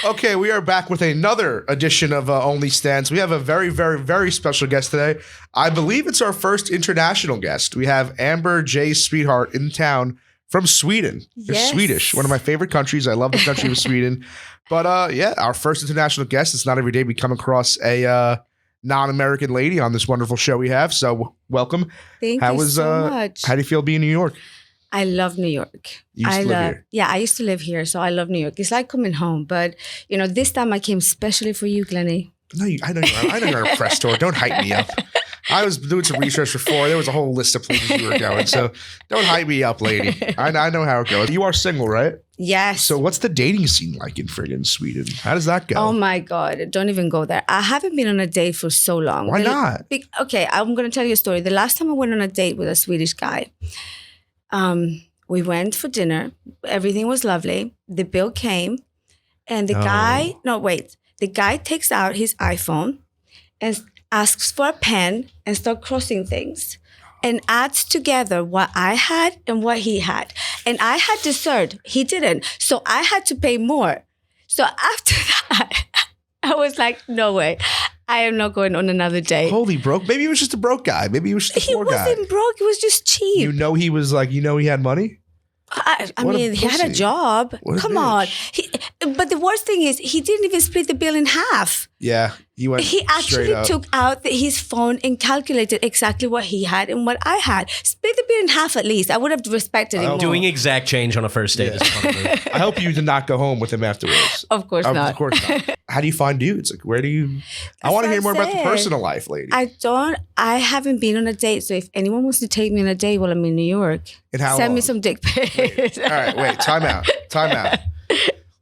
Okay, we are back with another edition of OnlyStans. We have a very, very, very special guest today. I believe it's our first international guest. We have Amber J. Sweetheart in town from Sweden. You're Swedish, one of my favorite countries. I love the country of Sweden. But yeah, our first international guest. It's not every day we come across a non-American lady on this wonderful show we have. So welcome. Thank you so much. How do you feel being in New York? I love New York. You used to live here? Yeah, I used to live here, so I love New York. It's like coming home. But, you know, this time I came especially for you, Glenny. No, I know you're a press tour. Don't hype me up. I was doing some research before. There was a whole list of places you were going. So don't hype me up, lady. I know how it goes. You are single, right? Yes. So what's the dating scene like in friggin' Sweden? How does that go? Oh, my God. Don't even go there. I haven't been on a date for so long. Why not? Okay, I'm going to tell you a story. The last time I went on a date with a Swedish guy, we went for dinner. Everything was lovely. The bill came. And the guy takes out his iPhone and asks for a pen and start crossing things and adds together what I had and what he had. And I had dessert. He didn't. So I had to pay more. So after that, I was like, no way. I am not going on another date. Holy broke. Maybe he was just a broke guy. Maybe he was just a poor guy. He wasn't broke. He was just cheap. You know he was like, he had money? I mean, he had a job. Come on. But the worst thing is, he didn't even split the bill in half. Yeah, he actually took out his phone and calculated exactly what he had and what I had. Split the bill in half at least. I would have respected him more. Doing exact change on a first date is a fun move. I hope you did not go home with him afterwards. Of course not. Of course not. How do you find dudes? Like, where do you... I want to hear more about the personal life, lady. I haven't been on a date. So if anyone wants to take me on a date while I'm in New York, send me some dick pics. All right, wait. Time out.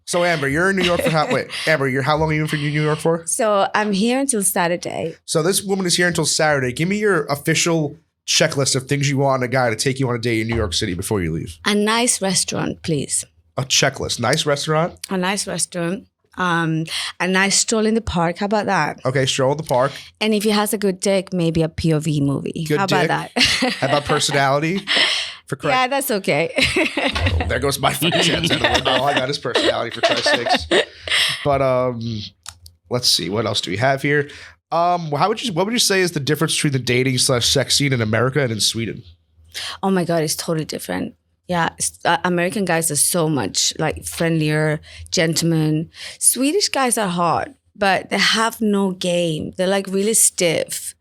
So Amber, you're in New York for how long are you in New York for? So I'm here until Saturday. So this woman is here until Saturday. Give me your official checklist of things you want a guy to take you on a date in New York City before you leave. A nice restaurant, please. A checklist. Nice restaurant? A nice restaurant. A nice stroll in the park. How about that? Okay, stroll in the park. And if he has a good dick, maybe a POV movie. Good How dick? about that? How about personality? Yeah, that's okay. Oh, there goes my fucking chance out the window. All I got is personality for Christ's sakes. But let's see. What else do we have here? What would you say is the difference between the dating / sex scene in America and in Sweden? Oh my God, it's totally different. Yeah, American guys are so much like friendlier, gentlemen. Swedish guys are hard, but they have no game. They're like really stiff.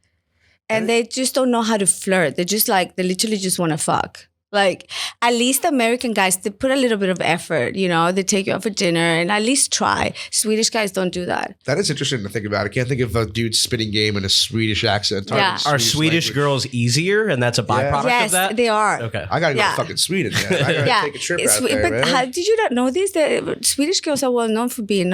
And they just don't know how to flirt. They literally just want to fuck. Like, at least American guys, they put a little bit of effort, they take you out for dinner and at least try. Swedish guys don't do that. That is interesting to think about. I can't think of a dude spitting game in a Swedish accent. Yeah. Are Swedish girls easier and that's a byproduct of that? Yes, they are. Okay. I got to go to fucking Sweden. Man. I got to take a trip out there, man. Did you not know this? The Swedish girls are well known for being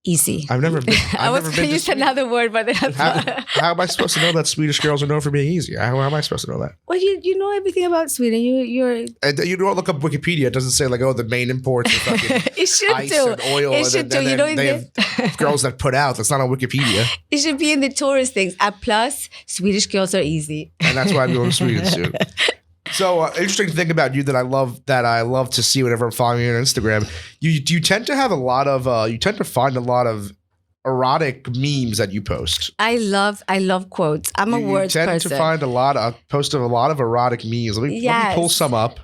easy. I've never been. I was going to use another word, but then how am I supposed to know that Swedish girls are known for being easy? How am I supposed to know that? Well, you know everything about Sweden. You don't look up Wikipedia. It doesn't say like, the main imports are fucking it should ice do. and oil. It should do. They have girls that put out. That's not on Wikipedia. It should be in the tourist things. Plus, Swedish girls are easy. And that's why I'm going to Sweden soon. So interesting thing about you that I love to see whenever I'm following you on Instagram. You tend to have a lot of you tend to find a lot of erotic memes that you post. I love quotes. I'm a words person. You tend to find a lot of erotic memes. Let me pull some up.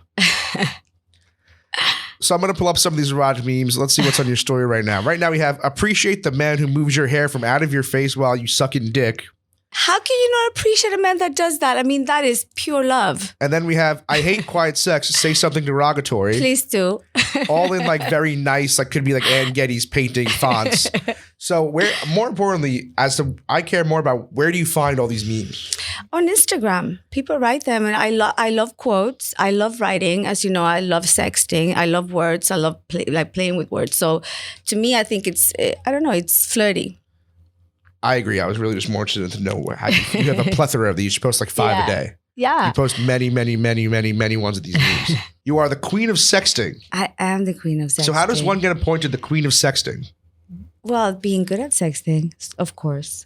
So I'm going to pull up some of these erotic memes. Let's see what's on your story right now. Right now we have appreciate the man who moves your hair from out of your face while you sucking dick. How can you not appreciate a man that does that? I mean, that is pure love. And then we have, I hate quiet sex. Say something derogatory. Please do. All in like very nice, like could be like Ann Getty's painting fonts. So more importantly, I care more about where do you find all these memes? On Instagram. People write them and I love quotes. I love writing. As you know, I love sexting. I love words. I love playing with words. So to me, I think it's flirty. I agree. I was really just more interested to know how you have a plethora of these. You post like 5 a day. Yeah. You post many, many, many, many, many ones of these memes. You are the queen of sexting. I am the queen of sexting. So how does one get appointed the queen of sexting? Well, being good at sexting, of course.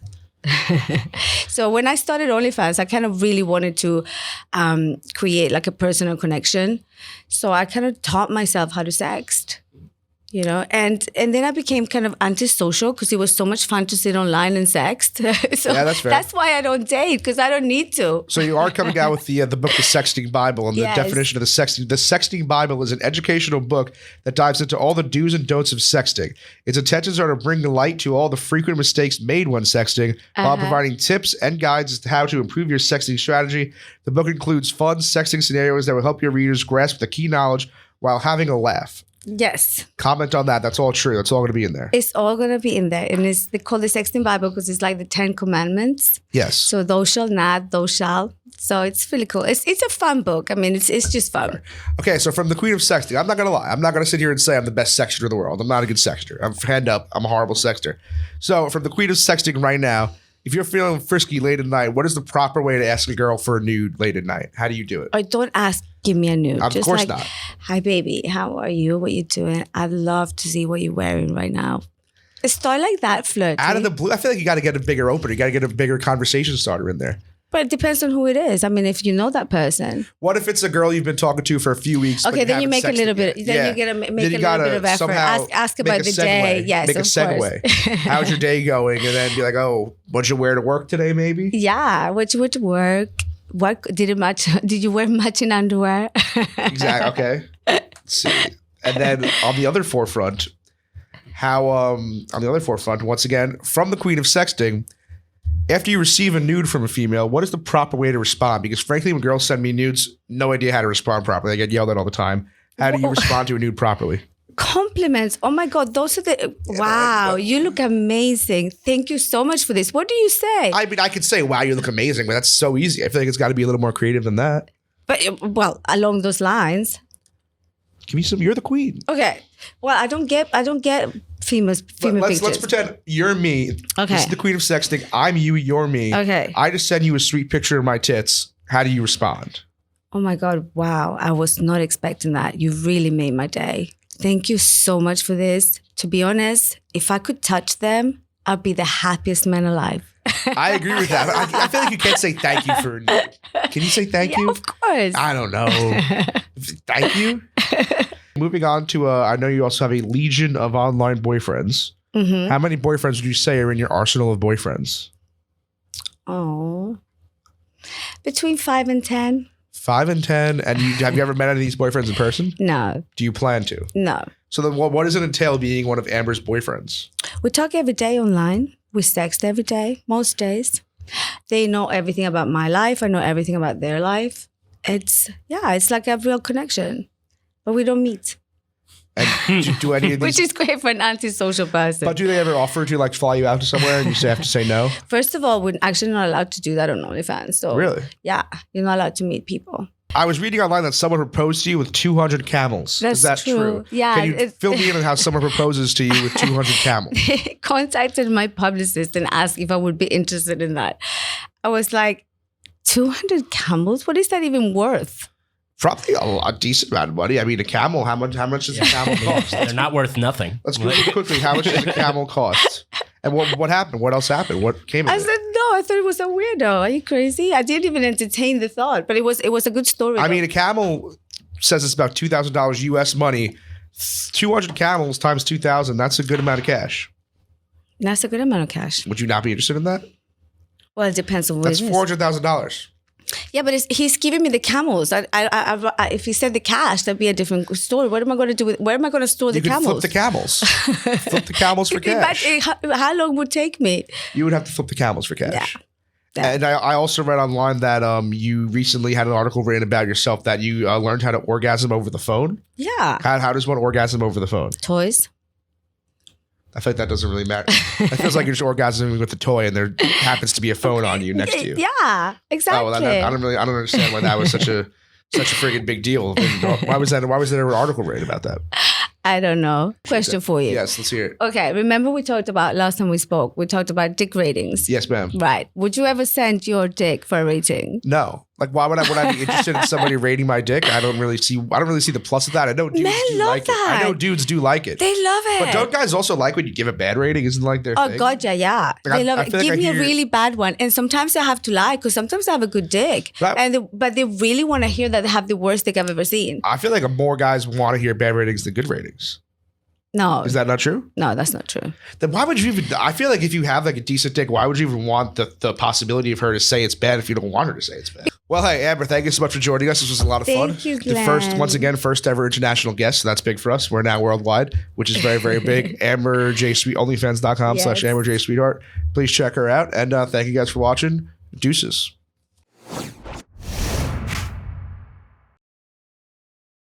So when I started OnlyFans, I kind of really wanted to create like a personal connection. So I kind of taught myself how to sext. You know, and then I became kind of antisocial because it was so much fun to sit online and sext. So Yeah, that's fair. that's why I don't date, because I don't need to. So you are coming out with the book, The Sexting Bible, and the Yes. definition of the sexting. The Sexting Bible is an educational book that dives into all the do's and don'ts of sexting. Its intentions are to bring light to all the frequent mistakes made when sexting, while providing tips and guides as to how to improve your sexting strategy. The book includes fun sexting scenarios that will help your readers grasp the key knowledge while having a laugh. Yes. Comment on that. That's all true. That's all going to be in there. It's all going to be in there. And they call the Sexting Bible because it's like the 10 Commandments. Yes. So thou shalt not, thou shalt. So it's really cool. It's a fun book. I mean, it's just fun. Okay, so from the Queen of Sexting, I'm not going to lie. I'm not going to sit here and say I'm the best sexter in the world. I'm not a good sexter. I'm hand up. I'm a horrible sexter. So from the Queen of Sexting right now, if you're feeling frisky late at night, what is the proper way to ask a girl for a nude late at night? How do you do it? Or don't ask, give me a nude. Of Just course like, not. Hi, baby. How are you? What you doing? I'd love to see what you're wearing right now. Start like that, flirty. Out of the blue, I feel like you got to get a bigger opener. You got to get a bigger conversation starter in there. But it depends on who it is. I mean, if you know that person. What if it's a girl you've been talking to for a few weeks? but Okay, then you haven't make a sexted little bit. yet? Then Yeah. you gotta make Then a you little gotta bit of effort. somehow Ask make about a the segue. day. Yes, Make a of segue. course. How's your day going? And then be like, oh, what'd you wear to work today? Maybe. Yeah, what you went to work? What did it match? Did you wear matching underwear? Exactly. Okay. Let's see. And then on the other forefront, once again, from the Queen of Sexting, after you receive a nude from a female, what is the proper way to respond? Because frankly, when girls send me nudes, no idea how to respond properly. I get yelled at all the time. How do you respond to a nude properly? Compliments. Oh my God, those are the wow. You look amazing. Thank you so much for this. What do you say? I mean, I could say, wow, you look amazing, but that's so easy. I feel like it's got to be a little more creative than that. But well, along those lines. Give me some, you're the queen. Okay. Well, I don't get female pictures. Let's pretend you're me. Okay. This is the Queen of Sexting. I'm you, you're me. Okay. I just send you a sweet picture of my tits. How do you respond? Oh my God, wow. I was not expecting that. You really made my day. Thank you so much for this. To be honest, if I could touch them, I'd be the happiest man alive. I agree with that. I feel like you can't say thank you for a nude. Can you say thank you? Of course. I don't know. Thank you. Moving on to, I know you also have a legion of online boyfriends. Mm-hmm. How many boyfriends would you say are in your arsenal of boyfriends? Oh. Between 5 and 10? 5 and 10. And have you ever met any of these boyfriends in person? No. Do you plan to? No. So then what does it entail being one of Amber's boyfriends? We talk every day online. We text every day, most days. They know everything about my life. I know everything about their life. It's like a real connection. But we don't meet. And do any of these, Which is great for an antisocial person. but do they ever offer to like fly you out to somewhere and you have to say no? First of all, we're actually not allowed to do that on OnlyFans. So Really? yeah, you're not allowed to meet people. I was reading online that someone proposed to you with 200 camels. That's Is that true. true? Yeah, Can you it's- fill me in on how someone proposes to you with 200 camels? Contacted my publicist and asked if I would be interested in that. I was like, 200 camels? What is that even worth? Probably a decent amount of money. I mean, a camel, how much does a camel cost? They're not worth nothing. Let's go quickly. How much does a camel cost? And what happened? What else happened? What came of I it? said, no, I thought it was a weirdo. Are you crazy? I didn't even entertain the thought, but it was a good story. I though. mean, a camel says it's about $2,000 US money. 200 camels times 2,000. That's a good amount of cash. That's a good amount of cash. Would you not be interested in that? Well, it depends on what That's it is. $400,000. Yeah, but he's giving me the camels. If he said the cash, that'd be a different story. What am I going to do with? Where am I going to store the You could camels? flip the camels. Flip the camels for cash. How long would it take me? You would have to flip the camels for cash. Yeah. And I also read online that you recently had an article written about yourself that you learned how to orgasm over the phone. Yeah. How does one orgasm over the phone? Toys. I feel like that doesn't really matter. It feels like you're just orgasming with a toy and there happens to be a phone on you next to you. Yeah, exactly. Oh, well, I don't understand why that was such a friggin' big deal. Why was there an article written about that? I don't know. Question for you. Yes, let's hear it. Okay, remember we talked about last time we spoke, we talked about dick ratings. Yes, ma'am. Right. Would you ever send your dick for a rating? No. Like, why would I be interested in somebody rating my dick? I don't really see the plus of that. I know dudes Men do love like that. it. I know dudes do like it. They love it. But don't guys also like when you give a bad rating? Isn't like their Oh, thing? God, yeah. Like, They love I it. feel like Give I me a hear- really bad one. And sometimes I have to lie because sometimes I have a good dick. Right. But they really want to hear that they have the worst dick I've ever seen. I feel like more guys want to hear bad ratings than good ratings. No. Is that not true? No, that's not true. Then why would you even? I feel like if you have like a decent dick, why would you even want the possibility of her to say it's bad if you don't want her to say it's bad? Well, hey, Amber, thank you so much for joining us. This was a lot of fun. Thank you, The Glenn. once again, first ever international guest. So that's big for us. We're now worldwide, which is very, very big. Amber J Sweet, OnlyFans.com/Amber J Sweetheart. Please check her out. And thank you guys for watching. Deuces.